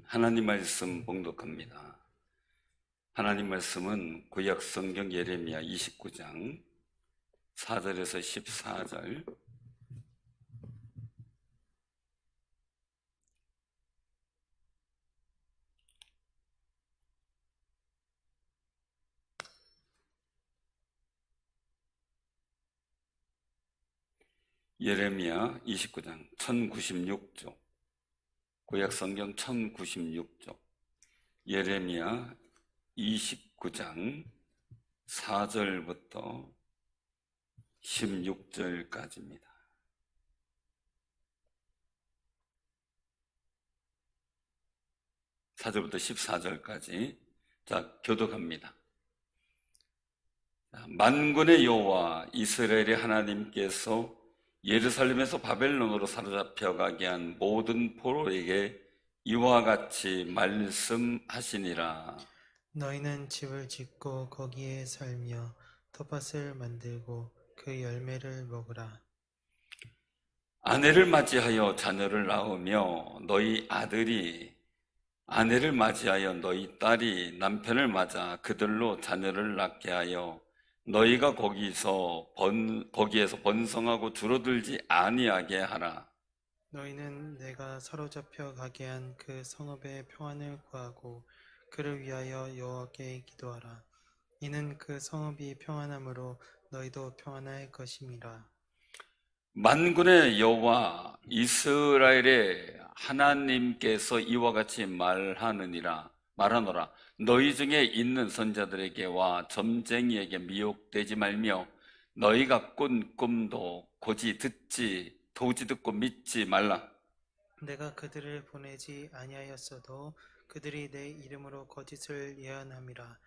하나님 말씀 봉독합니다. 하나님 말씀은 구약 성경 예레미야 29장 4절에서 14절, 예레미야 29장 1096조, 구약 성경 1096조, 예레미야 29장 4절부터 16절까지입니다. 4절부터 14절까지. 자, 교독합니다. 만군의 여호와 이스라엘의 하나님께서 예루살렘에서 바벨론으로 사로잡혀 가게 한 모든 포로에게 이와 같이 말씀하시니라. 너희는 집을 짓고 거기에 살며 텃밭을 만들고 그 열매를 먹으라. 아내를 맞이하여 자녀를 낳으며 너희 아들이 아내를 맞이하여 너희 딸이 남편을 맞아 그들로 자녀를 낳게 하여 너희가 거기에서 번성하고 줄어들지 아니하게 하라. 너희는 내가 사로잡혀 가게 한 그 성읍의 평안을 구하고 그를 위하여 여호와께 기도하라. 이는 그 성읍이 평안함으로 너희도 평안할 것임이라. 만군의 여호와 이스라엘의 하나님께서 이와 같이 말하노라. 너희 중에 있는 선자들에게와 점쟁이에게 미혹되지 말며 너희가 꾼 꿈도 도지 듣고 믿지 말라. 내가 그들을 보내지 아니하였어도 그들이 내 이름으로 거짓을 예언함이라.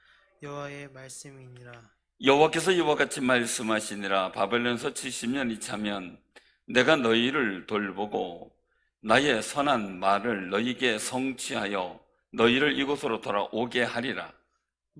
여호와의 말씀이니라. 여호와께서 이와 같이 말씀하시니라. 바벨론에서 70년이 차면 내가 너희를 돌보고 나의 선한 말을 너희에게 성취하여 너희를 이곳으로 돌아오게 하리라.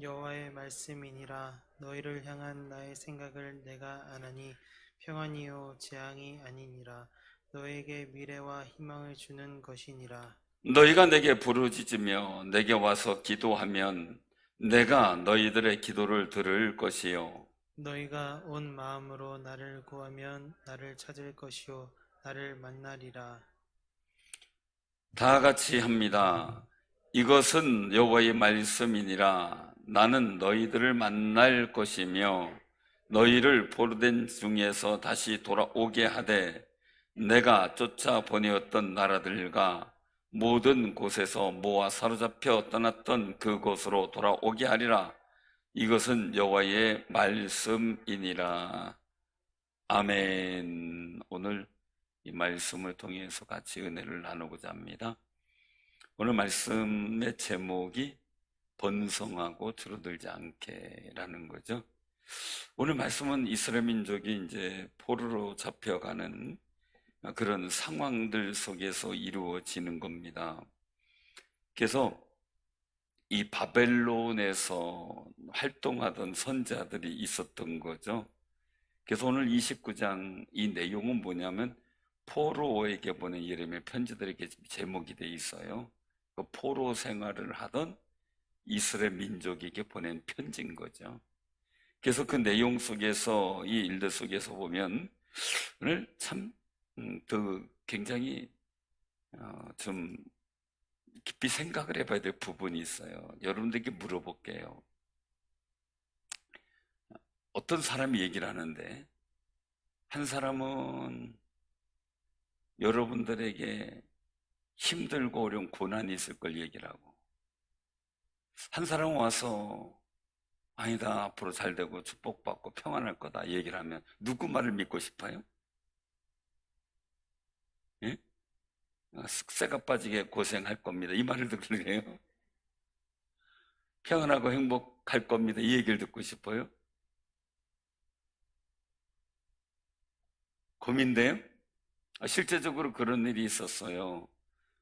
여호와의 말씀이니라. 너희를 향한 나의 생각을 내가 아나니 평안이요 재앙이 아니니라. 너에게 미래와 희망을 주는 것이니라. 너희가 내게 부르짖으며 내게 와서 기도하면 내가 너희들의 기도를 들을 것이요 너희가 온 마음으로 나를 구하면 나를 찾을 것이요 나를 만나리라. 다 같이 합니다. 이것은 여호와의 말씀이니라. 나는 너희들을 만날 것이며 너희를 포로된 중에서 다시 돌아오게 하되 내가 쫓아 보내었던 나라들과 모든 곳에서 모아 사로잡혀 떠났던 그곳으로 돌아오게 하리라. 이것은 여호와의 말씀이니라. 아멘. 오늘 이 말씀을 통해서 같이 은혜를 나누고자 합니다. 오늘 말씀의 제목이 번성하고 줄어들지 않게라는 거죠. 오늘 말씀은 이스라엘 민족이 이제 포로로 잡혀가는 그런 상황들 속에서 이루어지는 겁니다. 그래서 이 바벨론에서 활동하던 선자들이 있었던 거죠. 그래서 오늘 29장 이 내용은 뭐냐면 포로에게 보낸 예레미야 편지들에게 제목이 돼 있어요. 그 포로 생활을 하던 이스라엘 민족에게 보낸 편지인 거죠. 그래서 그 내용 속에서 이 일들 속에서 보면 오늘 참 굉장히 좀 깊이 생각을 해봐야 될 부분이 있어요. 여러분들에게 물어볼게요. 어떤 사람이 얘기를 하는데 한 사람은 여러분들에게 힘들고 어려운 고난이 있을 걸 얘기를 하고 한 사람은 와서 아니다 앞으로 잘 되고 축복받고 평안할 거다 얘기를 하면 누구 말을 믿고 싶어요? 예? 쓱새가 빠지게 고생할 겁니다 이 말을 듣고 그래요? 평안하고 행복할 겁니다 이 얘기를 듣고 싶어요? 고민돼요? 실제적으로 그런 일이 있었어요.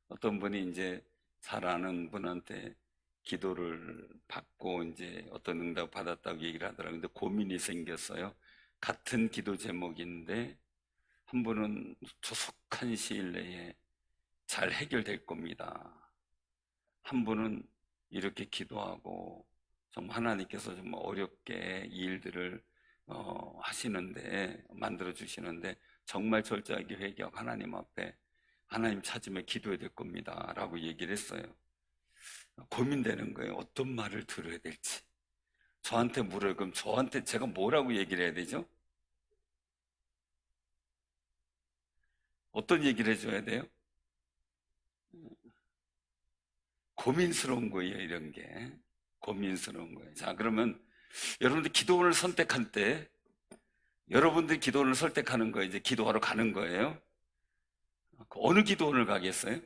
어떤 분이 이제 잘 아는 분한테 기도를 받고 이제 어떤 응답 받았다고 얘기를 하더라고요. 근데 고민이 생겼어요. 같은 기도 제목인데 한 분은 조속한 시일 내에 잘 해결될 겁니다. 한 분은 이렇게 기도하고 정말 하나님께서 정말 어렵게 이 일들을 하시는데, 만들어 주시는데 정말 철저하게 회개하고 하나님 앞에 하나님 찾으며 기도해야 될 겁니다 라고 얘기를 했어요. 고민되는 거예요. 어떤 말을 들어야 될지. 저한테 물어요. 그럼 저한테 제가 뭐라고 얘기를 해야 되죠? 어떤 얘기를 해줘야 돼요? 고민스러운 거예요, 이런 게. 고민스러운 거예요. 자, 그러면 여러분들 기도원을 선택할 때, 여러분들이 기도원을 선택하는 거예요. 이제 기도하러 가는 거예요. 어느 기도원을 가겠어요?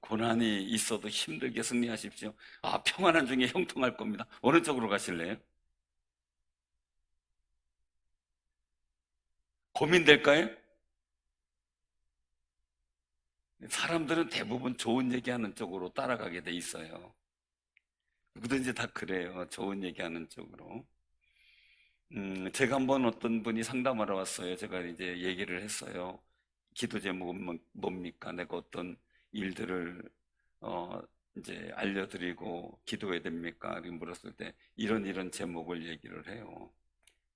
고난이 있어도 힘들게 승리하십시오. 평안한 중에 형통할 겁니다. 어느 쪽으로 가실래요? 고민될까요? 사람들은 대부분 좋은 얘기하는 쪽으로 따라가게 돼 있어요. 누구든지 다 그래요. 좋은 얘기하는 쪽으로. 제가 한번 어떤 분이 상담하러 왔어요. 제가 이제 얘기를 했어요. 기도 제목은 뭡니까? 내가 어떤 일들을 이제 알려드리고 기도해야 됩니까? 이렇게 물었을 때 이런 제목을 얘기를 해요.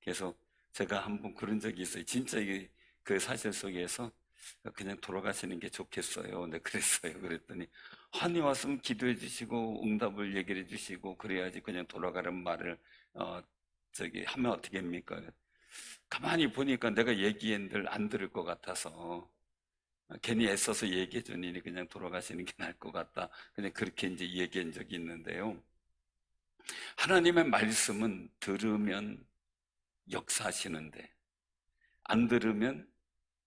그래서 제가 한번 그런 적이 있어요. 진짜 이게 그 사실 속에서 그냥 돌아가시는 게 좋겠어요. 근데 그랬어요. 그랬더니 한이 왔으면 기도해 주시고 응답을 얘기해 주시고 그래야지 그냥 돌아가는 말을 하면 어떻게 합니까? 가만히 보니까 내가 얘기한들 안 들을 것 같아서 괜히 애써서 얘기해 주니 그냥 돌아가시는 게 나을 것 같다. 그냥 그렇게 이제 얘기한 적이 있는데요. 하나님의 말씀은 들으면 역사하시는데 안 들으면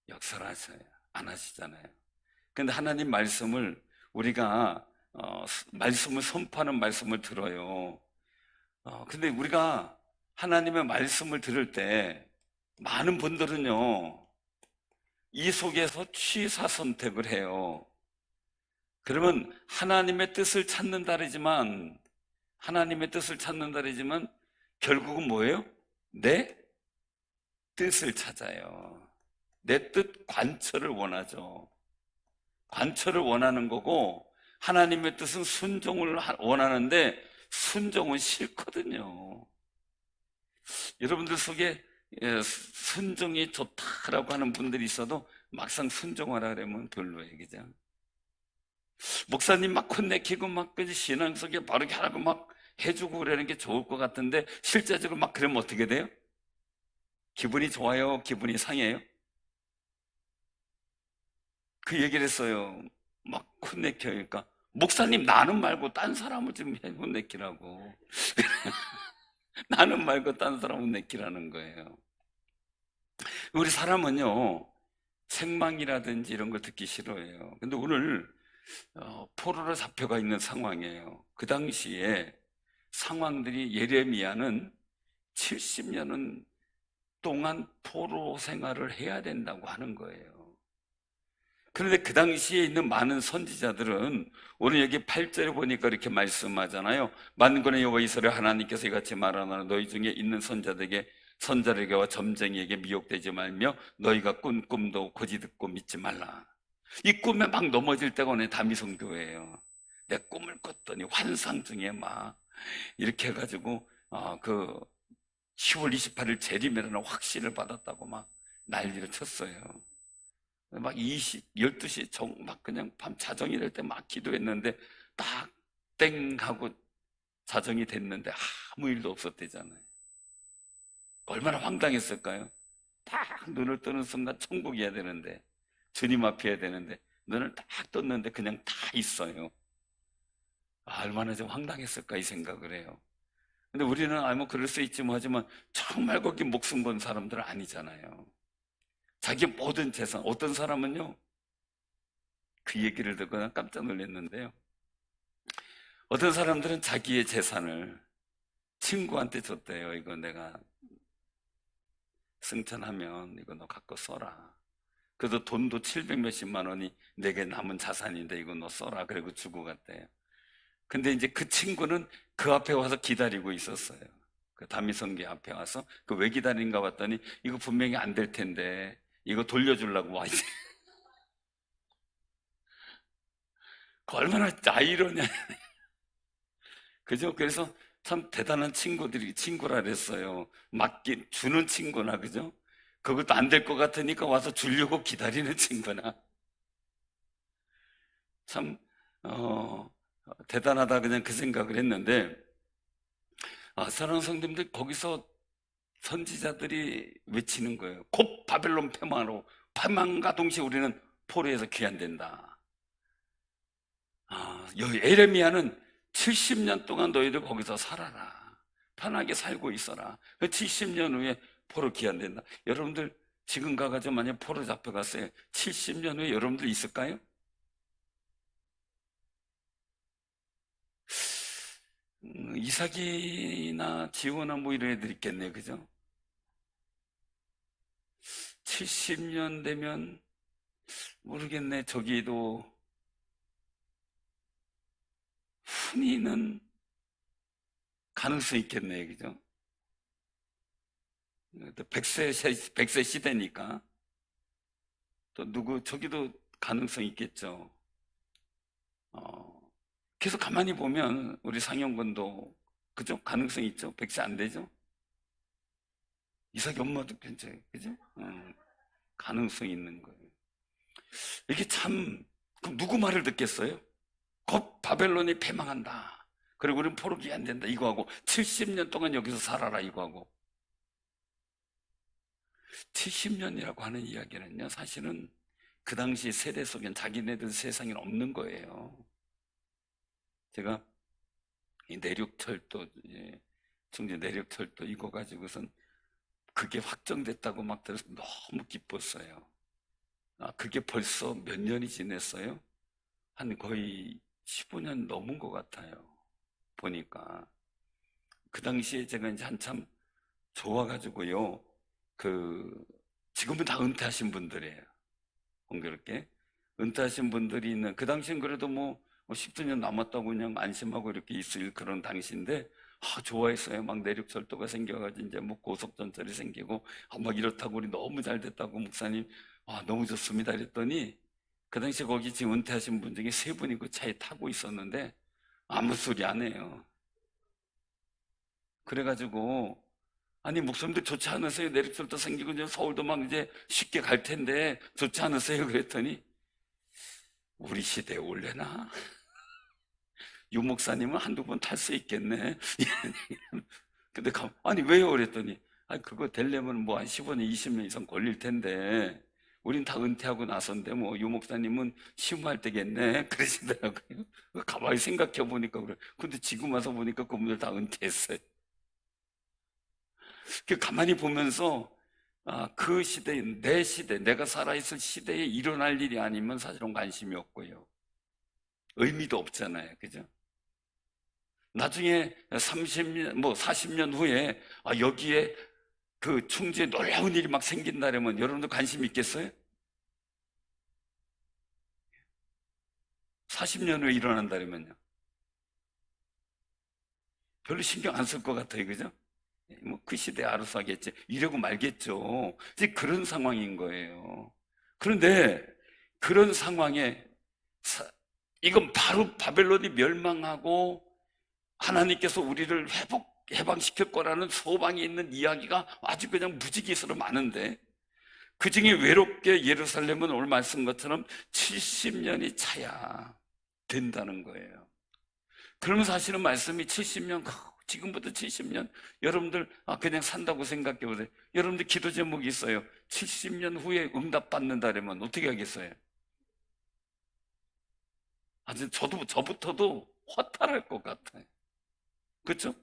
역사를 하셔요. 안 하시잖아요. 근데 하나님 말씀을 우리가 말씀을 선포하는 말씀을 들어요. 근데 우리가 하나님의 말씀을 들을 때 많은 분들은요 이 속에서 취사 선택을 해요. 그러면 하나님의 뜻을 찾는다르지만 결국은 뭐예요? 내 뜻을 찾아요. 내 뜻 관철을 원하죠. 관철을 원하는 거고 하나님의 뜻은 순종을 원하는데 순종은 싫거든요. 여러분들 속에 순종이 좋다라고 하는 분들이 있어도 막상 순종하라 그러면 별로예요. 그죠? 목사님 막 혼내키고 막 신앙 속에 바르게 하라고 막 해주고 그러는 게 좋을 것 같은데 실제적으로 막 그러면 어떻게 돼요? 기분이 좋아요? 기분이 상해요? 그 얘기를 했어요. 막 혼내키니까 목사님 나는 말고 딴 사람을 좀 혼내키라고. 나는 말고 딴 사람을 혼내키라는 거예요. 우리 사람은요 생망이라든지 이런 걸 듣기 싫어해요. 근데 오늘 포로로 잡혀가 있는 상황이에요. 그 당시에 상황들이 예레미야는 70년은 동안 포로 생활을 해야 된다고 하는 거예요. 그런데 그 당시에 있는 많은 선지자들은 오늘 여기 8절에 보니까 이렇게 말씀하잖아요. 만군의 여호와 이스라엘 하나님께서 이같이 말하노라 너희 중에 있는 선자에게와 점쟁이에게 미혹되지 말며 너희가 꾼 꿈도 고지 듣고 믿지 말라. 이 꿈에 막 넘어질 때가 오늘 다미성교회예요. 내 꿈을 꿨더니 환상 중에 막 이렇게 해가지고 그 10월 28일 재림이라는 확신을 받았다고 막 난리를 쳤어요. 막 12시 막 그냥 밤 자정이 될 때 막 기도했는데 딱 땡 하고 자정이 됐는데 아무 일도 없었대잖아요. 얼마나 황당했을까요? 딱 눈을 뜨는 순간 천국이어야 되는데 주님 앞에 해야 되는데 눈을 딱 떴는데 그냥 다 있어요. 얼마나 좀 황당했을까 이 생각을 해요. 근데 우리는 뭐 그럴 수 있지 뭐 하지만 정말 거기 목숨 건 사람들은 아니잖아요. 자기 모든 재산, 어떤 사람은요 그 얘기를 듣고 난 깜짝 놀랐는데요. 어떤 사람들은 자기의 재산을 친구한테 줬대요. 이거 내가 승천하면 이거 너 갖고 써라. 그래도 돈도 700 몇십만 원이 내게 남은 자산인데 이거 너 써라. 그리고 주고 갔대요. 근데 이제 그 친구는 그 앞에 와서 기다리고 있었어요. 그 다미성계 앞에 와서 그 왜 기다린가 봤더니 이거 분명히 안 될 텐데 이거 돌려주려고 와 이제 얼마나 아이러냐. 그죠? 그래서 참 대단한 친구라 그랬어요. 주는 친구나, 그죠? 그것도 안 될 것 같으니까 와서 주려고 기다리는 친구나. 참, 대단하다, 그냥 그 생각을 했는데, 사랑하는 성도님들, 거기서 선지자들이 외치는 거예요. 곧 바벨론 패망과 동시에 우리는 포로에서 귀환된다. 에레미야는 70년 동안 너희들 거기서 살아라. 편하게 살고 있어라. 70년 후에 포로 귀환된다. 여러분들 지금 가가지고 만약 포로 잡혀갔어요. 70년 후에 여러분들 있을까요? 이삭이나 지호나 뭐 이런 애들 있겠네요. 그죠? 70년 되면 모르겠네. 저기도 훈이는 가능성이 있겠네요. 그죠? 또 100세 시대니까 또 저기도 가능성이 있겠죠. 계속 가만히 보면 우리 상영군도 그죠? 가능성이 있죠. 100세 안 되죠? 이삭이 엄마도 괜찮아요. 그죠? 가능성이 있는 거예요. 이게 참, 그럼 누구 말을 듣겠어요? 곧 바벨론이 패망한다. 그리고 우리는 포로 귀환된다. 이거하고 70년 동안 여기서 살아라. 이거하고 70년이라고 하는 이야기는요, 사실은 그 당시 세대 속엔 자기네들 세상에는 없는 거예요. 제가 이 내륙철도, 충주 내륙철도 이거 가지고선 그게 확정됐다고 막 들어서 너무 기뻤어요. 그게 벌써 몇 년이 지났어요? 한 거의 15년 넘은 것 같아요. 보니까. 그 당시에 제가 이제 한참 좋아가지고요. 지금은 다 은퇴하신 분들이에요. 공교롭게. 은퇴하신 분들이 있는, 그 당시엔 그래도 뭐 10주년 남았다고 그냥 안심하고 이렇게 있을 그런 당시인데, 좋아했어요. 막 내륙철도가 생겨가지고 이제 뭐 고속전철이 생기고, 막 이렇다고 우리 너무 잘 됐다고 목사님, 너무 좋습니다. 이랬더니, 그 당시에 거기 지금 은퇴하신 분 중에 세 분이 그 차에 타고 있었는데, 아무 소리 안 해요. 그래가지고, 아니, 목사님들 좋지 않으세요? 내륙철도 생기고 이제 서울도 막 이제 쉽게 갈 텐데 좋지 않으세요? 그랬더니 우리 시대에 올래나? 유 목사님은 한두 번 탈 수 있겠네. 근데 아니 왜요? 그랬더니 그거 되려면 뭐 한 15년, 20년 이상 걸릴 텐데 우린 다 은퇴하고 나선데 뭐 유 목사님은 심할 때겠네. 그러시더라고요. 가만히 생각해 보니까 그래. 근데 지금 와서 보니까 그분들 다 은퇴했어요. 가만히 보면서 그 시대, 내 시대, 내가 살아있을 시대에 일어날 일이 아니면 사실은 관심이 없고요. 의미도 없잖아요. 그죠? 나중에 30년, 뭐 40년 후에 여기에 그 충주에 놀라운 일이 막 생긴다면 여러분들 관심 있겠어요? 40년 후에 일어난다면요. 별로 신경 안 쓸 것 같아요. 그죠? 뭐 그 시대에 알아서 하겠지. 이러고 말겠죠. 이제 그런 상황인 거예요. 그런데 그런 상황에 이건 바로 바벨론이 멸망하고 하나님께서 우리를 해방시킬 거라는 소망이 있는 이야기가 아주 그냥 무지개스러 많은데 그 중에 외롭게 예루살렘은 오늘 말씀 것처럼 70년이 차야 된다는 거예요. 그러면 사실은 말씀이 70년, 지금부터 70년, 여러분들 그냥 산다고 생각해 보세요. 여러분들 기도 제목이 있어요. 70년 후에 응답받는다 그러면 어떻게 하겠어요? 아주 저부터도 허탈할 것 같아요. 그렇죠?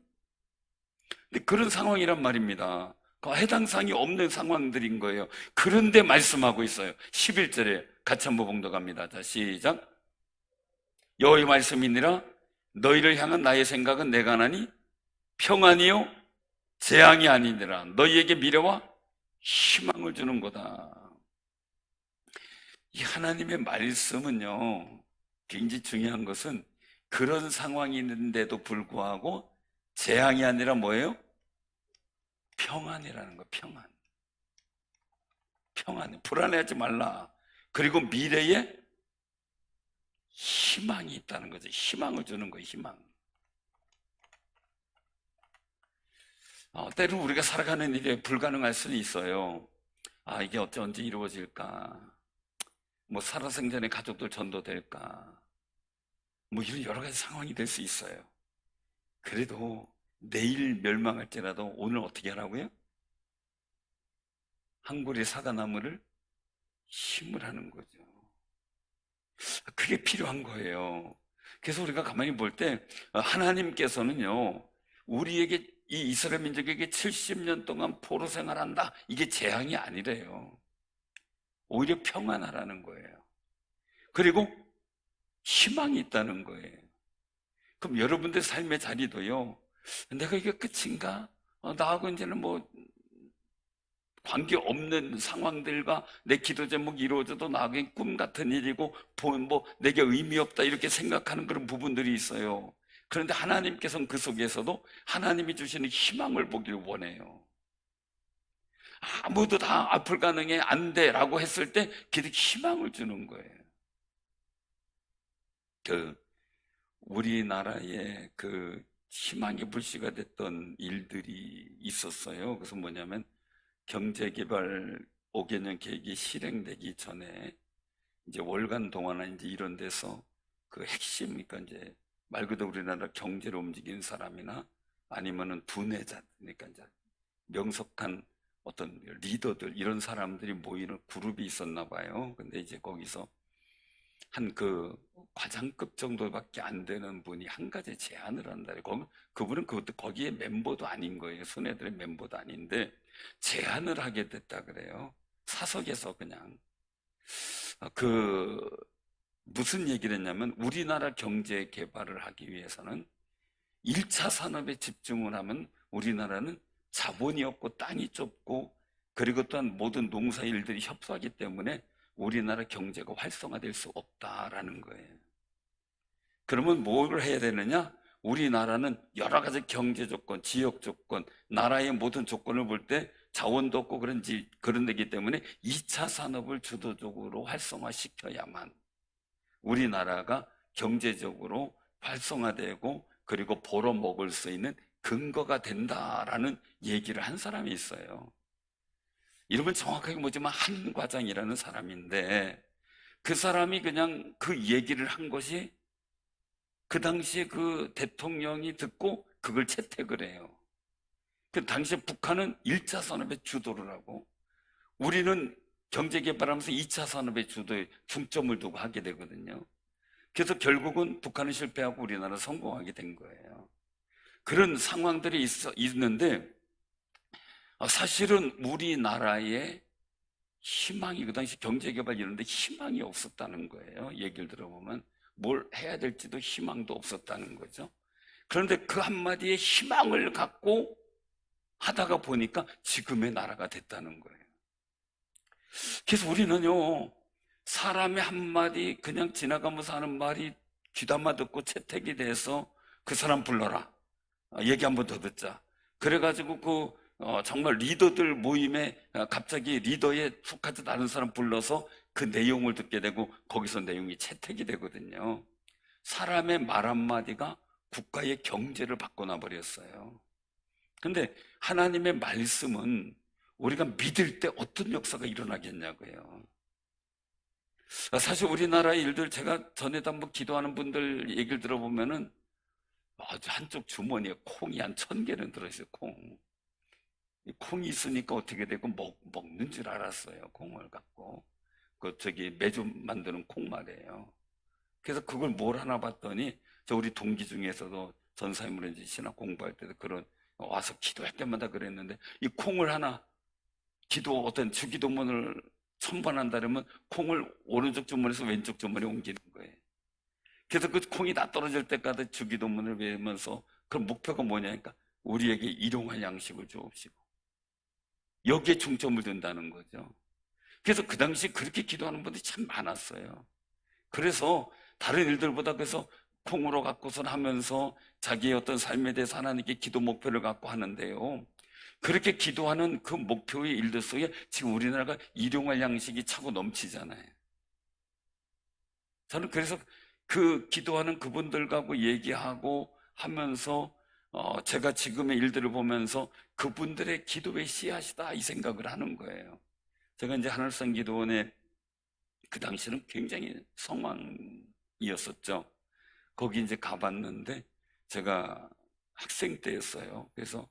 근데 그런 상황이란 말입니다. 해당 사항이 없는 상황들인 거예요. 그런데 말씀하고 있어요. 11절에 같이 한번 봉독합니다. 자, 시작. 여호와의 말씀이니라 너희를 향한 나의 생각은 내가 하나니 평안이요 재앙이 아니니라. 너희에게 미래와 희망을 주는 거다. 이 하나님의 말씀은요, 굉장히 중요한 것은 그런 상황이 있는데도 불구하고 재앙이 아니라 뭐예요? 평안이라는 거. 평안. 불안해하지 말라. 그리고 미래에 희망이 있다는 거죠. 희망을 주는 거예요, 희망. 때로 우리가 살아가는 일에 불가능할 수는 있어요. 이게 언제 이루어질까? 뭐 살아생전에 가족들 전도될까? 뭐 이런 여러 가지 상황이 될 수 있어요. 그래도 내일 멸망할지라도 오늘 어떻게 하라고요? 한 고리 사과나무를 심으라는 거죠. 그게 필요한 거예요. 그래서 우리가 가만히 볼 때 하나님께서는요, 우리에게 이 이스라엘 민족에게 70년 동안 포로 생활한다, 이게 재앙이 아니래요. 오히려 평안하라는 거예요. 그리고 희망이 있다는 거예요. 그럼 여러분들 삶의 자리도요, 내가 이게 끝인가? 나하고 이제는 뭐 관계없는 상황들과 내 기도 제목이 이루어져도 나에겐 꿈 같은 일이고 뭐 내게 의미 없다 이렇게 생각하는 그런 부분들이 있어요. 그런데 하나님께서는 그 속에서도 하나님이 주시는 희망을 보기를 원해요. 아무도 다 불가능해, 안 돼 라고 했을 때 계속 희망을 주는 거예요. 우리나라에 희망의 불씨가 됐던 일들이 있었어요. 그래서 뭐냐면 경제개발 5개년 계획이 실행되기 전에 이제 월간 동화나 이제 이런 데서 그 핵심, 그러니까 이제 말 그대로 우리나라 경제를 움직이는 사람이나 아니면은 두뇌자, 그러니까 이제 명석한 어떤 리더들, 이런 사람들이 모이는 그룹이 있었나 봐요. 근데 이제 거기서 한 과장급 정도밖에 안 되는 분이 한 가지 제안을 한다. 그분은 그것도 거기에 멤버도 아닌 거예요. 순애들의 멤버도 아닌데 제안을 하게 됐다 그래요. 사석에서 그냥 무슨 얘기를 했냐면, 우리나라 경제 개발을 하기 위해서는 1차 산업에 집중을 하면 우리나라는 자본이 없고 땅이 좁고, 그리고 또한 모든 농사 일들이 협소하기 때문에 우리나라 경제가 활성화될 수 없다라는 거예요. 그러면 뭘 해야 되느냐? 우리나라는 여러 가지 경제 조건, 지역 조건, 나라의 모든 조건을 볼 때 자원도 없고 그런 데기 때문에 2차 산업을 주도적으로 활성화시켜야만 우리나라가 경제적으로 활성화되고 그리고 벌어먹을 수 있는 근거가 된다라는 얘기를 한 사람이 있어요. 이름은 정확하게 뭐지만 한 과장이라는 사람인데, 그 사람이 그냥 그 얘기를 한 것이 그 당시에 그 대통령이 듣고 그걸 채택을 해요. 그 당시에 북한은 1차 산업에 주도를 하고 우리는 경제개발하면서 2차 산업에 주도에 중점을 두고 하게 되거든요. 그래서 결국은 북한은 실패하고 우리나라는 성공하게 된 거예요. 그런 상황들이 있는데 사실은 우리나라에 희망이, 그 당시 경제개발 이런데 희망이 없었다는 거예요. 얘기를 들어보면 뭘 해야 될지도 희망도 없었다는 거죠. 그런데 그 한마디에 희망을 갖고 하다가 보니까 지금의 나라가 됐다는 거예요. 그래서 우리는요, 사람의 한마디 그냥 지나가면서 하는 말이 귀담아 듣고 채택이 돼서 그 사람 불러라, 얘기 한 번 더 듣자, 그래가지고 정말 리더들 모임에 갑자기 리더에 속하지 않은 사람 불러서 그 내용을 듣게 되고 거기서 내용이 채택이 되거든요. 사람의 말 한마디가 국가의 경제를 바꿔놔 버렸어요. 근데 하나님의 말씀은 우리가 믿을 때 어떤 역사가 일어나겠냐고요. 사실 우리나라의 일들, 제가 전에도 한번 기도하는 분들 얘기를 들어보면은 아주 한쪽 주머니에 콩이 한 1000개는 들어있어요. 콩이 있으니까 어떻게 되고 먹는 줄 알았어요. 콩을 갖고 매주 만드는 콩 말이에요. 그래서 그걸 뭘 하나 봤더니, 우리 동기 중에서도 전사님으로 신학 공부할 때도 와서 기도할 때마다 그랬는데, 이 콩을 하나 어떤 주기도문을 1000번 한다면 콩을 오른쪽 주머니에서 왼쪽 주머니에 옮기는 거예요. 그래서 그 콩이 다 떨어질 때까지 주기도문을 외우면서, 그럼 목표가 뭐냐니까 우리에게 일용할 양식을 주옵시고, 여기에 중점을 둔다는 거죠. 그래서 그 당시 그렇게 기도하는 분들이 참 많았어요. 그래서 다른 일들보다 콩으로 갖고선 하면서 자기의 어떤 삶에 대해서 하나님께 기도 목표를 갖고 하는데요, 그렇게 기도하는 그 목표의 일들 속에 지금 우리나라가 일용할 양식이 차고 넘치잖아요. 저는 그래서 그 기도하는 그분들하고 얘기하고 하면서 제가 지금의 일들을 보면서 그분들의 기도의 씨앗이다 이 생각을 하는 거예요. 제가 이제 하늘산 기도원에 그 당시는 굉장히 성황이었었죠. 거기 이제 가봤는데 제가 학생 때였어요. 그래서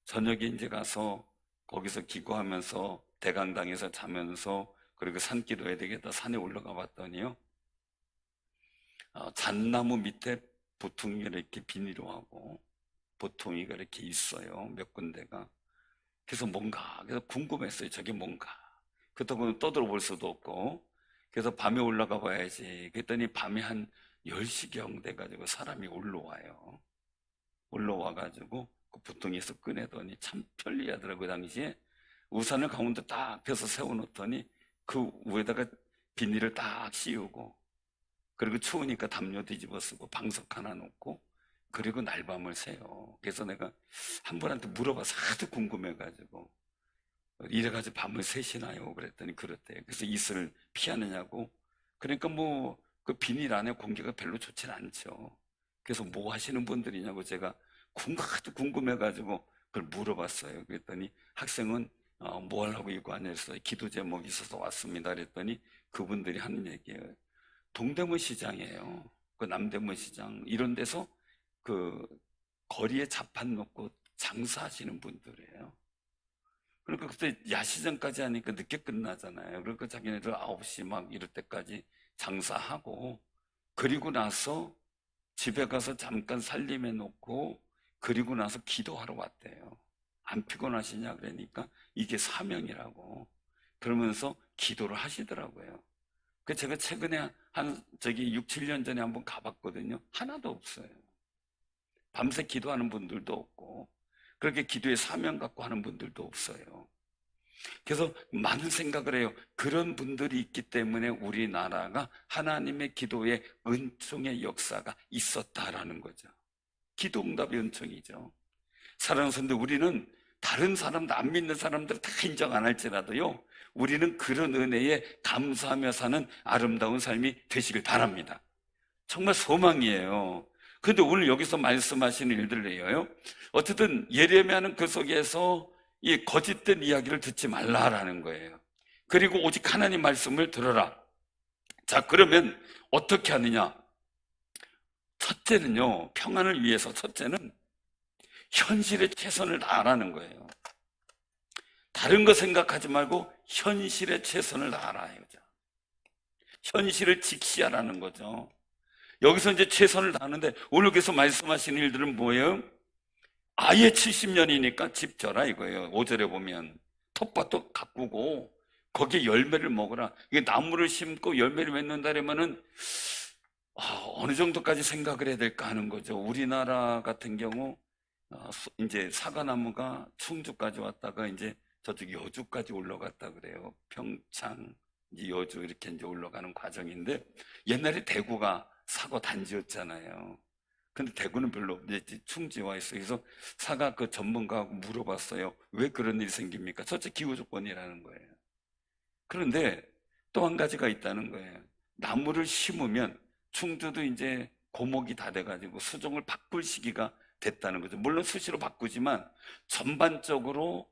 저녁에 이제 가서 거기서 기도하면서 대강당에서 자면서 그리고 산기도해야 되겠다 산에 올라가 봤더니요. 잣나무 밑에 보통이가 이렇게 비닐로 하고 보통이가 이렇게 있어요. 몇 군데가. 그래서 뭔가 그래서 궁금했어요. 저게 뭔가. 그렇다고 떠들어볼 수도 없고. 그래서 밤에 올라가 봐야지. 그랬더니 밤에 한 10시경 돼가지고 사람이 올라와요. 올라와가지고 그 보통에서 꺼내더니 참 편리하더라고요. 당시에 우산을 가운데 딱 펴서 세워놓더니 그 위에다가 비닐을 딱 씌우고 그리고 추우니까 담요 뒤집어 쓰고 방석 하나 놓고 그리고 날밤을 새요. 그래서 내가 한 분한테 물어봐서 하도 궁금해가지고 이래가지고 밤을 새시나요? 그랬더니 그렇대요. 그래서 이슬을 피하느냐고. 그러니까 뭐 그 비닐 안에 공기가 별로 좋진 않죠. 그래서 뭐 하시는 분들이냐고 제가 하도 궁금해가지고 그걸 물어봤어요. 그랬더니 학생은 뭐 하려고 이거 안 했어요? 기도 제목이 있어서 왔습니다. 그랬더니 그분들이 하는 얘기예요. 동대문 시장이에요. 그 남대문 시장 이런 데서 그 거리에 자판 놓고 장사하시는 분들이에요. 그러니까 그때 야시장까지 하니까 늦게 끝나잖아요. 그러니까 자기네들 9시 막 이럴 때까지 장사하고 그리고 나서 집에 가서 잠깐 살림해 놓고 그리고 나서 기도하러 왔대요. 안 피곤하시냐 그러니까 이게 사명이라고 그러면서 기도를 하시더라고요. 그 제가 최근에 한 저기 6, 7년 전에 한번 가봤거든요. 하나도 없어요. 밤새 기도하는 분들도 없고 그렇게 기도의 사명 갖고 하는 분들도 없어요. 그래서 많은 생각을 해요. 그런 분들이 있기 때문에 우리나라가 하나님의 기도의 은총의 역사가 있었다라는 거죠. 기도 응답의 은총이죠. 사랑하는 성도, 우리는 다른 사람들, 안 믿는 사람들 다 인정 안 할지라도요, 우리는 그런 은혜에 감사하며 사는 아름다운 삶이 되시길 바랍니다. 정말 소망이에요. 그런데 오늘 여기서 말씀하시는 일들이에요. 어쨌든 예레미야는 그 속에서 이 거짓된 이야기를 듣지 말라라는 거예요. 그리고 오직 하나님 말씀을 들어라. 자, 그러면 어떻게 하느냐? 첫째는요, 평안을 위해서 첫째는 현실에 최선을 다하라는 거예요. 다른 거 생각하지 말고 현실에 최선을 다하라. 현실을 직시하라는 거죠. 여기서 이제 최선을 다하는데 오늘 계속 말씀하시는 일들은 뭐예요? 아예 70년이니까 집 져라 이거예요. 5절에 보면 텃밭도 가꾸고 거기에 열매를 먹어라. 이게 나무를 심고 열매를 맺는다면은 어느 정도까지 생각을 해야 될까 하는 거죠. 우리나라 같은 경우 이제 사과나무가 충주까지 왔다가 이제 저쪽 여주까지 올라갔다 그래요. 평창, 여주 이렇게 이제 올라가는 과정인데 옛날에 대구가 사과 단지였잖아요. 근데 대구는 별로 없지 충지와 있어. 그래서 사과 그 전문가하고 물어봤어요. 왜 그런 일이 생깁니까? 첫째 기후 조건이라는 거예요. 그런데 또 한 가지가 있다는 거예요. 나무를 심으면 충주도 이제 고목이 다 돼가지고 수종을 바꿀 시기가 됐다는 거죠. 물론 수시로 바꾸지만 전반적으로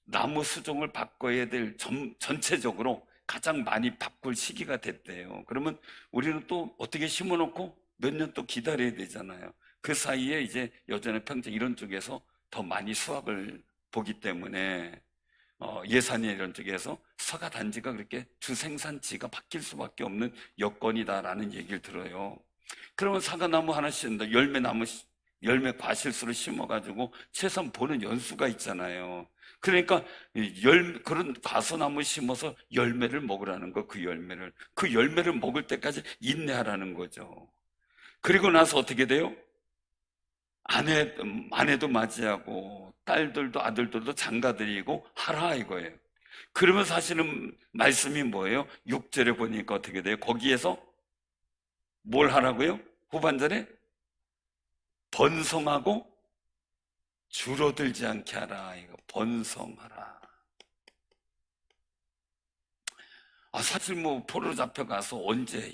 나무 수종을 바꿔야 될 전체적으로 가장 많이 바꿀 시기가 됐대요. 그러면 우리는 또 어떻게 심어놓고 몇 년 또 기다려야 되잖아요. 그 사이에 이제 여전히 평택 이런 쪽에서 더 많이 수확을 보기 때문에 예산이 이런 쪽에서 사과 단지가 그렇게 주생산지가 바뀔 수밖에 없는 여건이다라는 얘기를 들어요. 그러면 사과나무 하나 심는다. 열매 과실수를 심어가지고 최소한 보는 연수가 있잖아요. 그러니까 그런 과소나무 심어서 열매를 먹으라는 거, 그 열매를 먹을 때까지 인내하라는 거죠. 그리고 나서 어떻게 돼요? 아내도 맞이하고 딸들도 아들들도 장가드리고 하라 이거예요. 그러면 사실은 말씀이 뭐예요? 6절에 보니까 어떻게 돼요? 거기에서 뭘 하라고요? 후반절에 번성하고 줄어들지 않게 하라. 이거 번성하라. 사실 뭐 포로 잡혀가서 언제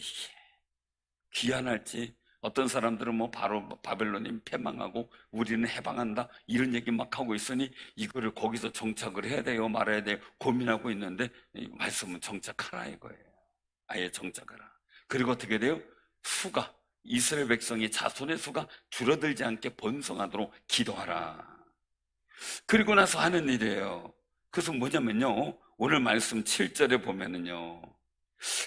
비난할지, 어떤 사람들은 뭐 바로 바벨론이 패망하고 우리는 해방한다 이런 얘기 막 하고 있으니 이거를 거기서 정착을 해야 돼요 말아야 돼요 고민하고 있는데, 이 말씀은 정착하라 이거예요. 아예 정착하라. 그리고 어떻게 돼요? 수가, 이스라엘 백성의 자손의 수가 줄어들지 않게 번성하도록 기도하라. 그리고 나서 하는 일이에요. 그것은 뭐냐면요, 오늘 말씀 7절에 보면은요,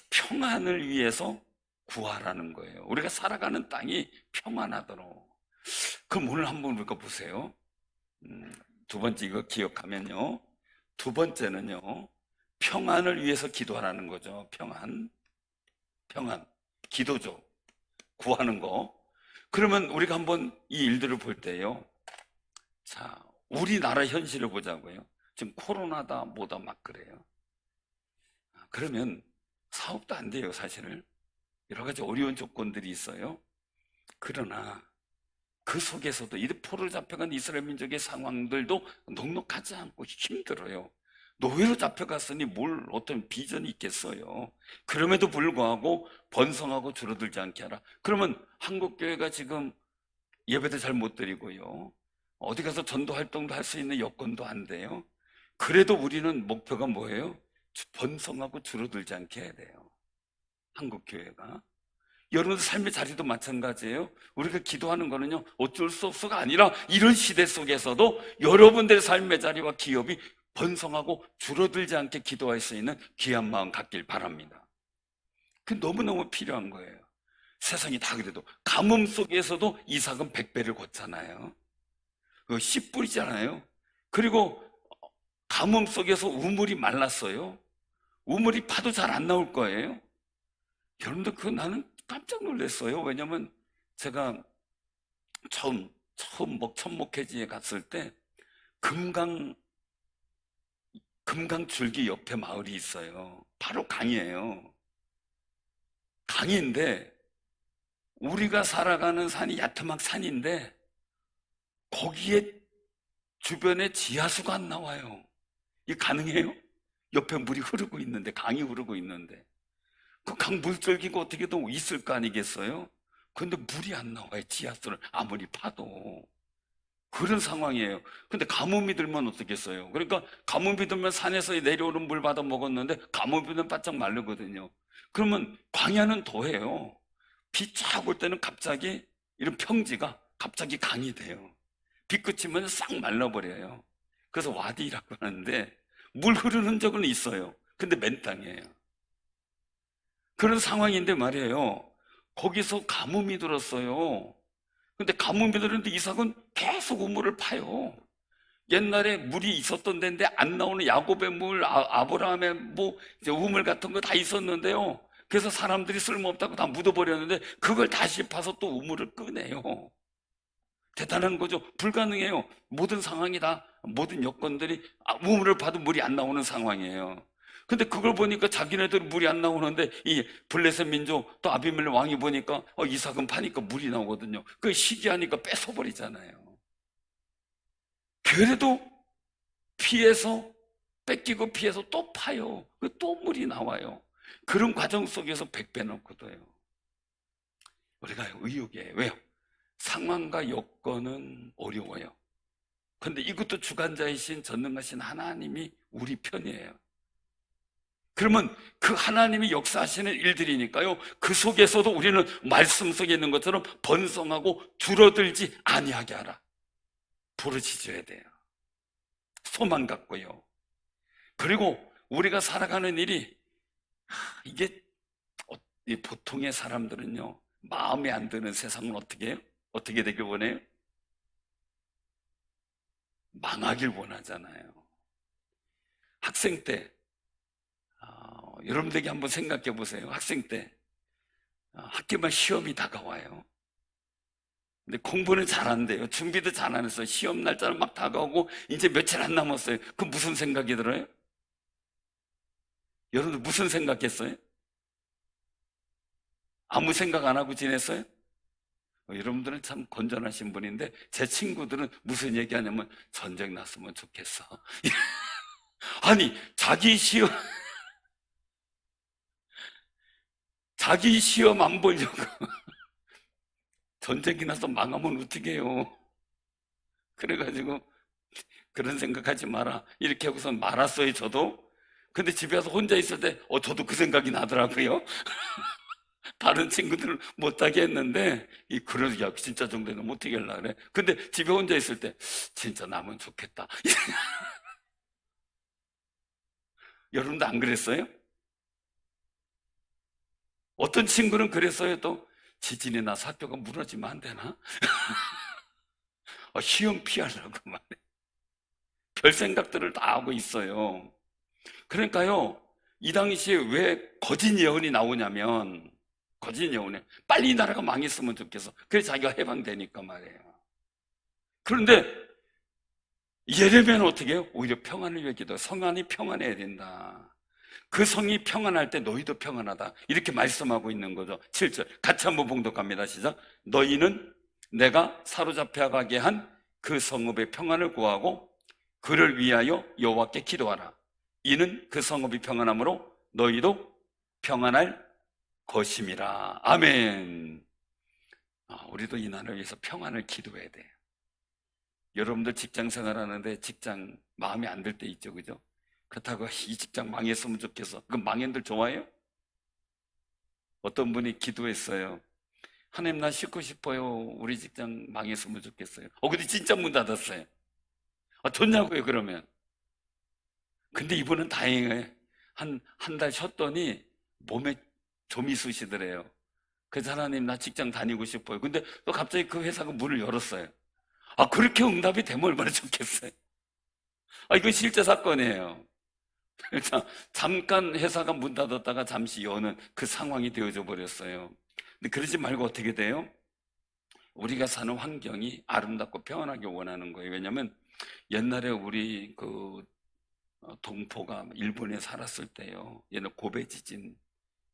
평안을 위해서 구하라는 거예요. 우리가 살아가는 땅이 평안하도록. 그럼 오늘 한번 우리가 보세요. 두 번째 이거 기억하면요, 두 번째는요, 평안을 위해서 기도하라는 거죠. 평안, 기도죠. 구하는 거. 그러면 우리가 한번 이 일들을 볼 때요, 자, 우리나라 현실을 보자고요. 지금 코로나다 뭐다 막 그래요. 그러면 사업도 안 돼요, 사실은. 여러 가지 어려운 조건들이 있어요. 그러나 그 속에서도 이 포로 잡혀간 이스라엘 민족의 상황들도 넉넉하지 않고 힘들어요. 노예로 잡혀갔으니 뭘 어떤 비전이 있겠어요. 그럼에도 불구하고 번성하고 줄어들지 않게 하라. 그러면 한국교회가 지금 예배도 잘 못 드리고요, 어디 가서 전도 활동도 할 수 있는 여건도 안 돼요. 그래도 우리는 목표가 뭐예요? 번성하고 줄어들지 않게 해야 돼요. 한국교회가. 여러분들 삶의 자리도 마찬가지예요. 우리가 기도하는 거는요, 어쩔 수 없어가 아니라 이런 시대 속에서도 여러분들의 삶의 자리와 기업이 번성하고 줄어들지 않게 기도할 수 있는 귀한 마음 갖길 바랍니다. 그 너무너무 필요한 거예요. 세상이 다 그래도 가뭄 속에서도 이삭은 100배를 걷잖아요. 그 씨 뿌리잖아요. 그리고 가뭄 속에서 우물이 말랐어요. 우물이 파도 잘 안 나올 거예요. 여러분들 그거 나는 깜짝 놀랐어요. 왜냐면 제가 처음 천목회지에 갔을 때 금강줄기 옆에 마을이 있어요. 바로 강이에요. 강인데 우리가 살아가는 산이 야트막 산인데 거기에 주변에 지하수가 안 나와요. 이게 가능해요? 옆에 물이 흐르고 있는데, 강이 흐르고 있는데 그 강 물줄기가 어떻게든 있을 거 아니겠어요? 근데 물이 안 나와요. 지하수를 아무리 파도. 그런 상황이에요. 근데 가뭄이 들면 어떻겠어요? 그러니까 가뭄이 들면 산에서 내려오는 물 받아 먹었는데 가뭄이 들면 바짝 마르거든요. 그러면 광야는 더해요. 비 쫙 올 때는 갑자기 이런 평지가 갑자기 강이 돼요. 비 그치면 싹 말라버려요. 그래서 와디라고 하는데 물 흐르는 적은 있어요. 근데 맨 땅이에요. 그런 상황인데 말이에요, 거기서 가뭄이 들었어요. 근데 가뭄이 들었는데 이삭은 계속 우물을 파요. 옛날에 물이 있었던 데인데 안 나오는 야곱의 물, 아브라함의 뭐 이제 우물 같은 거 다 있었는데요, 그래서 사람들이 쓸모없다고 다 묻어버렸는데 그걸 다시 파서 또 우물을 끄내요. 대단한 거죠. 불가능해요. 모든 상황이 다, 모든 여건들이 우물을 파도 물이 안 나오는 상황이에요. 근데 그걸 보니까 자기네들 물이 안 나오는데 이 블레셋 민족 또 아비멜렉 왕이 보니까 이삭은 파니까 물이 나오거든요. 그 시기하니까 뺏어버리잖아요. 그래도 피해서, 뺏기고 피해서 또 파요. 또 물이 나와요. 그런 과정 속에서 100배는 걷어요. 우리가 의욕이에요. 왜요? 상황과 여건은 어려워요. 근데 이것도 주관자이신 전능하신 하나님이 우리 편이에요. 그러면 그 하나님이 역사하시는 일들이니까요, 그 속에서도 우리는 말씀 속에 있는 것처럼 번성하고 줄어들지 아니하게 하라. 부르짖어야 돼요. 소망 갖고요. 그리고 우리가 살아가는 일이, 이게 보통의 사람들은요, 마음에 안 드는 세상은 어떻게 해요? 어떻게 되길 원해요? 망하길 원하잖아요. 학생 때, 여러분들에게 한번 생각해 보세요. 학생 때 학기말 시험이 다가와요. 근데 공부는 잘한대요. 준비도 잘 안 했어요. 시험 날짜는 막 다가오고 이제 며칠 안 남았어요. 그 무슨 생각이 들어요? 여러분들 무슨 생각했어요? 아무 생각 안 하고 지냈어요? 여러분들은 참 건전하신 분인데 제 친구들은 무슨 얘기하냐면 전쟁 났으면 좋겠어. 아니, 자기 시험 안 보려고 전쟁이 나서 망하면 어떻게 해요? 그래가지고 그런 생각하지 마라 이렇게 하고서 말았어요, 저도. 근데 집에 와서 혼자 있을 때 저도 그 생각이 나더라고요. 다른 친구들은 못하게 했는데 그런 야 진짜 정도는 못하게 하려고 그래. 근데 집에 혼자 있을 때 진짜 나면 좋겠다. 여러분도 안 그랬어요? 어떤 친구는 그랬어요. 또 지진이나 사표가 무너지면 안 되나? 시험 피하려고 말해. 별 생각들을 다 하고 있어요. 그러니까요, 이 당시에 왜 거짓 예언이 나오냐면, 거짓 예언에 빨리 이 나라가 망했으면 좋겠어. 그래서 자기가 해방되니까 말이에요. 그런데 예레미야는 어떻게 해요? 오히려 평안을 위해 기도. 성 안이 평안해야 된다. 그 성이 평안할 때 너희도 평안하다. 이렇게 말씀하고 있는 거죠. 7절. 같이 한번 봉독합니다. 시작. 너희는 내가 사로잡혀 가게 한 그 성읍의 평안을 구하고 그를 위하여 여호와께 기도하라. 이는 그 성읍이 평안함으로 너희도 평안할 것임이라. 아멘. 우리도 이 나라를 위해서 평안을 기도해야 돼요. 여러분들 직장 생활하는데 직장 마음에 안 들 때 있죠, 그죠? 그렇다고 이 직장 망했으면 좋겠어. 그럼 망연들 좋아해요? 어떤 분이 기도했어요. 하나님 나 쉬고 싶어요. 우리 직장 망했으면 좋겠어요. 근데 진짜 문 닫았어요. 좋냐고요, 그러면. 근데 이분은 다행이에요. 한 달 쉬었더니 몸에 좀이 쑤시더래요. 그래서 하나님 나 직장 다니고 싶어요. 근데 또 갑자기 그 회사가 문을 열었어요. 그렇게 응답이 되면 얼마나 좋겠어요. 이건 실제 사건이에요. 그래서 잠깐 회사가 문 닫았다가 잠시 여는 그 상황이 되어져 버렸어요. 근데 그러지 말고 어떻게 돼요? 우리가 사는 환경이 아름답고 평안하게 원하는 거예요. 왜냐하면 옛날에 우리 동포가 일본에 살았을 때요. 얘는 고베 지진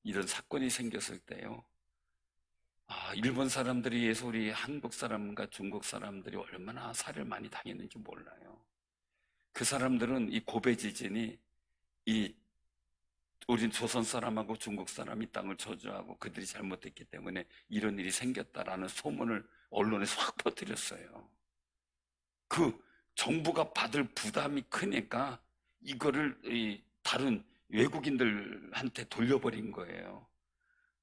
이런 사건이 생겼을 때요. 일본 사람들에 의해서 우리 한국 사람과 중국 사람들이 얼마나 살해를 많이 당했는지 몰라요. 그 사람들은 이 고베 지진이 우린 조선 사람하고 중국 사람이 땅을 저주하고 그들이 잘못했기 때문에 이런 일이 생겼다라는 소문을 언론에서 확 퍼뜨렸어요. 그 정부가 받을 부담이 크니까 이거를 다른 외국인들한테 돌려버린 거예요.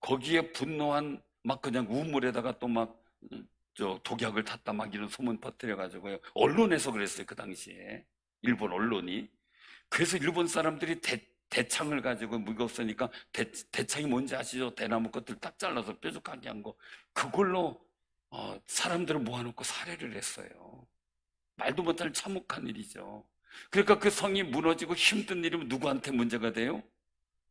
거기에 분노한 막 그냥 우물에다가 또 막 독약을 탔다 막 이런 소문 퍼뜨려가지고요. 언론에서 그랬어요, 그 당시에. 일본 언론이. 그래서 일본 사람들이 대창을 가지고 무기가 없으니까 대창이 뭔지 아시죠? 대나무 것들 딱 잘라서 뾰족하게 한 거. 그걸로 사람들을 모아놓고 살해를 했어요. 말도 못할 참혹한 일이죠. 그러니까 그 성이 무너지고 힘든 일이면 누구한테 문제가 돼요?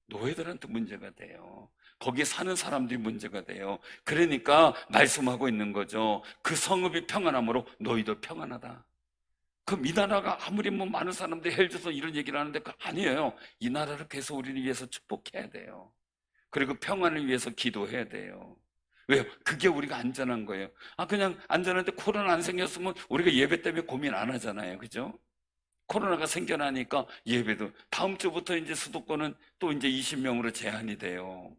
노예들한테 문제가 돼요. 거기에 사는 사람들이 문제가 돼요. 그러니까 말씀하고 있는 거죠. 그 성읍이 평안함으로 너희도 평안하다. 그럼 이 나라가 아무리 많은 사람들이 해를 줘서 이런 얘기를 하는데 아니에요. 이 나라를 계속 우리를 위해서 축복해야 돼요. 그리고 평안을 위해서 기도해야 돼요. 왜요? 그게 우리가 안전한 거예요. 그냥 안전한데 코로나 안 생겼으면 우리가 예배 때문에 고민 안 하잖아요. 그죠? 코로나가 생겨나니까 예배도 다음 주부터 이제 수도권은 또 이제 20명으로 제한이 돼요.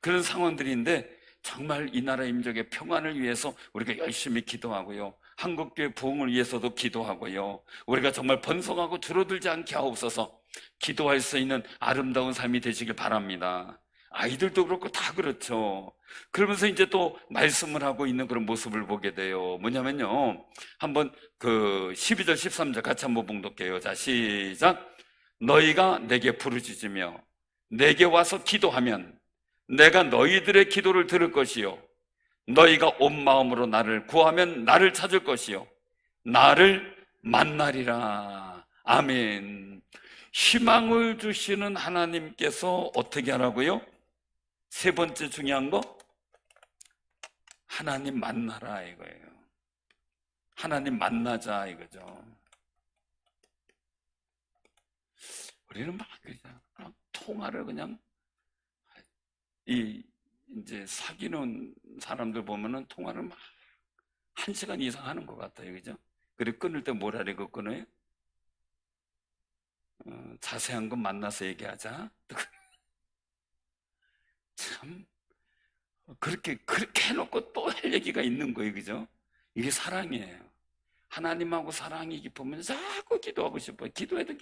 그런 상황들인데 정말 이 나라 민족의 평안을 위해서 우리가 열심히 기도하고요. 한국교회 부흥을 위해서도 기도하고요. 우리가 정말 번성하고 줄어들지 않게 하옵소서. 기도할 수 있는 아름다운 삶이 되시길 바랍니다. 아이들도 그렇고 다 그렇죠. 그러면서 이제 또 말씀을 하고 있는 그런 모습을 보게 돼요. 뭐냐면요. 한번 12절, 13절 같이 한번 봉독해요. 자, 시작. 너희가 내게 부르짖으며 내게 와서 기도하면 내가 너희들의 기도를 들을 것이요. 너희가 온 마음으로 나를 구하면 나를 찾을 것이요. 나를 만나리라. 아멘. 희망을 주시는 하나님께서 어떻게 하라고요? 세 번째 중요한 거, 하나님 만나라 이거예요. 하나님 만나자 이거죠. 우리는 막 통화를 그냥 이제 사귀는 사람들 보면은 통화를 막 1시간 이상 하는 것 같아요, 그죠? 그리고 끊을 때 뭘 하려고 끊어요? 자세한 건 만나서 얘기하자. 참 그렇게 해놓고 또 할 얘기가 있는 거예요. 그죠? 이게 사랑이에요. 하나님하고 사랑이 깊으면 자꾸 기도하고 싶어요. 기도해도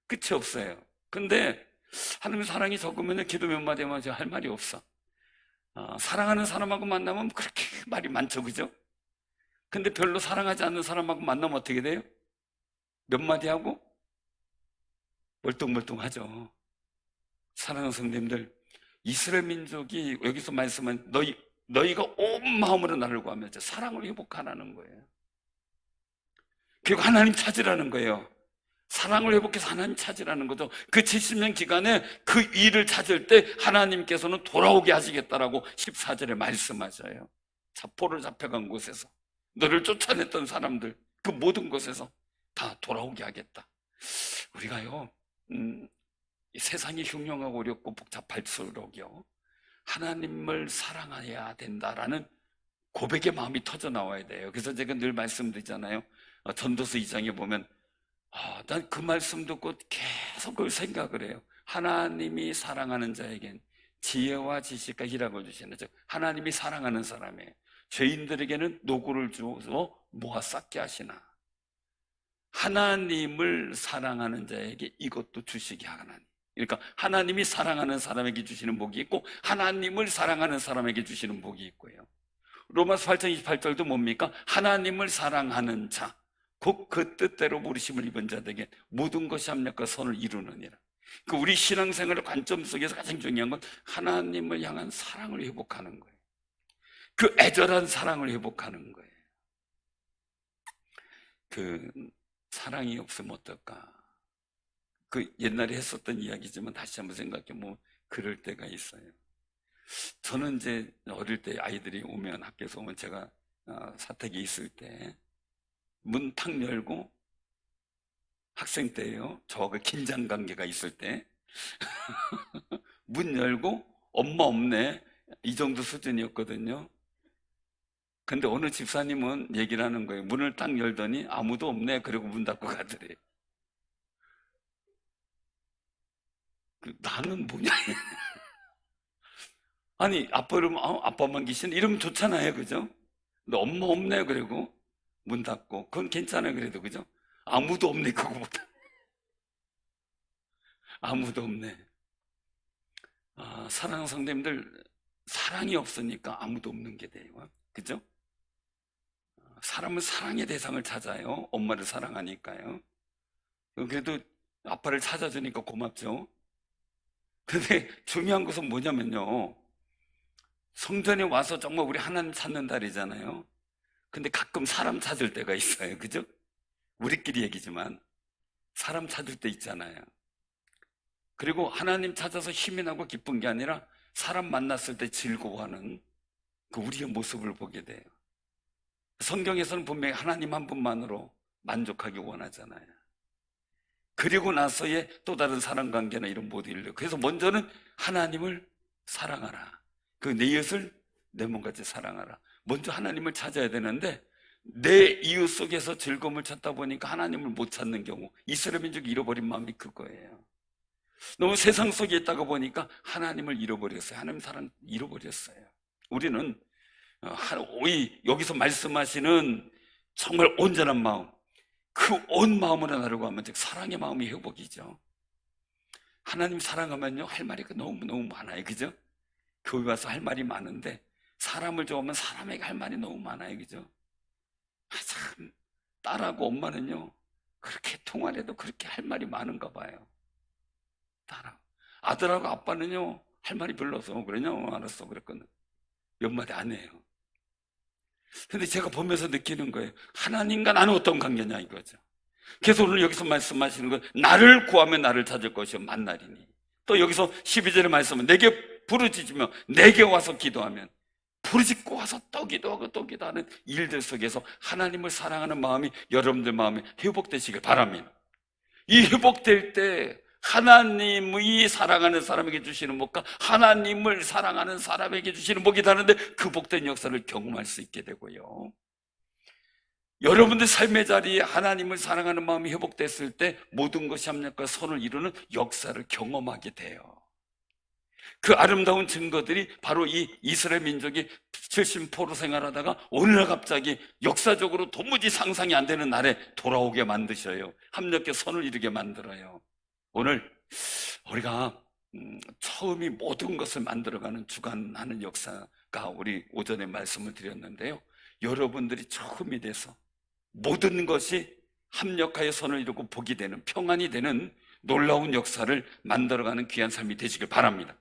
끝이 없어요. 근데 하나님 사랑이 적으면 기도 몇 마디 하면 할 말이 없어. 사랑하는 사람하고 만나면 그렇게 말이 많죠. 그죠? 근데 별로 사랑하지 않는 사람하고 만나면 어떻게 돼요? 몇 마디 하고 멀뚱멀뚱하죠. 사랑하는 성도님들, 이스라엘 민족이 여기서 말씀한 너희가 온 마음으로 나를 구하면 사랑을 회복하라는 거예요. 결국 하나님 찾으라는 거예요. 사랑을 회복해서 하나님 찾으라는 거죠. 그 70년 기간에 그 일을 찾을 때 하나님께서는 돌아오게 하시겠다라고 14절에 말씀하셔요. 포로 잡혀간 곳에서 너를 쫓아냈던 사람들 그 모든 곳에서 다 돌아오게 하겠다. 우리가요 이 세상이 흉흉하고 어렵고 복잡할수록요 하나님을 사랑해야 된다라는 고백의 마음이 터져 나와야 돼요. 그래서 제가 늘 말씀드리잖아요. 전도서 2장에 보면 난 그 말씀 듣고 계속 그걸 생각을 해요. 하나님이 사랑하는 자에겐 지혜와 지식과 희락을 주시는, 즉 하나님이 사랑하는 사람이에요. 죄인들에게는 노고를 주어서 모아 쌓게 하시나 하나님을 사랑하는 자에게 이것도 주시게 하나니. 그러니까 하나님이 사랑하는 사람에게 주시는 복이 있고 하나님을 사랑하는 사람에게 주시는 복이 있고요. 로마서 8장 28절도 뭡니까? 하나님을 사랑하는 자 곧 그 뜻대로 부르심을 입은 자들에게 모든 것이 합력과 선을 이루느니라. 그 우리 신앙생활의 관점 속에서 가장 중요한 건 하나님을 향한 사랑을 회복하는 거예요. 그 애절한 사랑을 회복하는 거예요. 그 사랑이 없으면 어떨까? 그 옛날에 했었던 이야기지만 다시 한번 생각해보면 그럴 때가 있어요. 저는 이제 어릴 때 아이들이 오면 학교에서 오면 제가 사택에 있을 때 문 탁 열고 학생 때예요. 저하고 긴장 관계가 있을 때 문 열고 엄마 없네 이 정도 수준이었거든요. 근데 어느 집사님은 얘기를 하는 거예요. 문을 딱 열더니 아무도 없네. 그리고 문 닫고 가더래요. 나는 뭐냐? 아니 아빠를 아빠만 계신 이러면 좋잖아요, 그죠? 근데 엄마 없네. 그리고 문 닫고 그건 괜찮아요. 그래도 그죠? 아무도 없네. 그거보다 아무도 없네. 사랑하는 성도님들, 사랑이 없으니까 아무도 없는 게 돼요. 그죠? 사람은 사랑의 대상을 찾아요. 엄마를 사랑하니까요. 그래도 아빠를 찾아주니까 고맙죠. 근데 중요한 것은 뭐냐면요, 성전에 와서 정말 우리 하나님 찾는 날이잖아요. 근데 가끔 사람 찾을 때가 있어요. 그죠? 우리끼리 얘기지만 사람 찾을 때 있잖아요. 그리고 하나님 찾아서 힘이 나고 기쁜 게 아니라 사람 만났을 때 즐거워하는 그 우리의 모습을 보게 돼요. 성경에서는 분명히 하나님 한 분만으로 만족하기 원하잖아요. 그리고 나서의 또 다른 사랑관계나 이런 모델을. 그래서 먼저는 하나님을 사랑하라. 그 내 이웃을 내 몸같이 사랑하라. 먼저 하나님을 찾아야 되는데 내 이웃 속에서 즐거움을 찾다 보니까 하나님을 못 찾는 경우, 이스라엘 민족이 잃어버린 마음이 그거예요. 너무 세상 속에 있다가 보니까 하나님을 잃어버렸어요. 하나님 사랑 잃어버렸어요. 우리는 여기서 말씀하시는 정말 온전한 마음, 그 온 마음으로 나를 구하면 즉 사랑의 마음이 회복이죠. 하나님 사랑하면요 할 말이 너무 많아요. 그죠? 교회 와서 할 말이 많은데 사람을 좋아하면 사람에게 할 말이 너무 많아요. 그죠? 참 딸하고 엄마는요 그렇게 통화를 해도 그렇게 할 말이 많은가 봐요. 딸하고 아들하고 아빠는요 할 말이 별로 없어. 그러냐? 알았어. 그랬거든. 몇 마디 안 해요. 근데 제가 보면서 느끼는 거예요. 하나님과 나는 어떤 관계냐 이거죠. 그래서 오늘 여기서 말씀하시는 건 나를 구하면 나를 찾을 것이요 만나리니. 또 여기서 12절에 말씀은 내게 부르짖으며 내게 와서 기도하면, 부르짖고 와서 또 기도하고 또 기도하는 일들 속에서 하나님을 사랑하는 마음이 여러분들 마음에 회복되시길 바랍니다. 이 회복될 때 하나님이 사랑하는 사람에게 주시는 복과 하나님을 사랑하는 사람에게 주시는 복이 다른데 그 복된 역사를 경험할 수 있게 되고요. 여러분들 삶의 자리에 하나님을 사랑하는 마음이 회복됐을 때 모든 것이 합력과 선을 이루는 역사를 경험하게 돼요. 그 아름다운 증거들이 바로 이 이스라엘 민족이 70포로 생활하다가 어느 날 갑자기 역사적으로 도무지 상상이 안 되는 날에 돌아오게 만드셔요. 합력해 선을 이루게 만들어요. 오늘 우리가 처음이 모든 것을 만들어가는 주관하는 역사가 우리 오전에 말씀을 드렸는데요. 여러분들이 처음이 돼서 모든 것이 합력하여 선을 이루고 복이 되는, 평안이 되는 놀라운 역사를 만들어가는 귀한 삶이 되시길 바랍니다.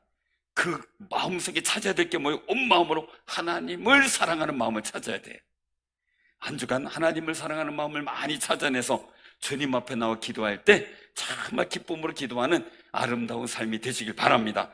그 마음속에 찾아야 될 게 뭐예요? 온 마음으로 하나님을 사랑하는 마음을 찾아야 돼요. 한 주간 하나님을 사랑하는 마음을 많이 찾아내서 주님 앞에 나와 기도할 때 정말 기쁨으로 기도하는 아름다운 삶이 되시길 바랍니다.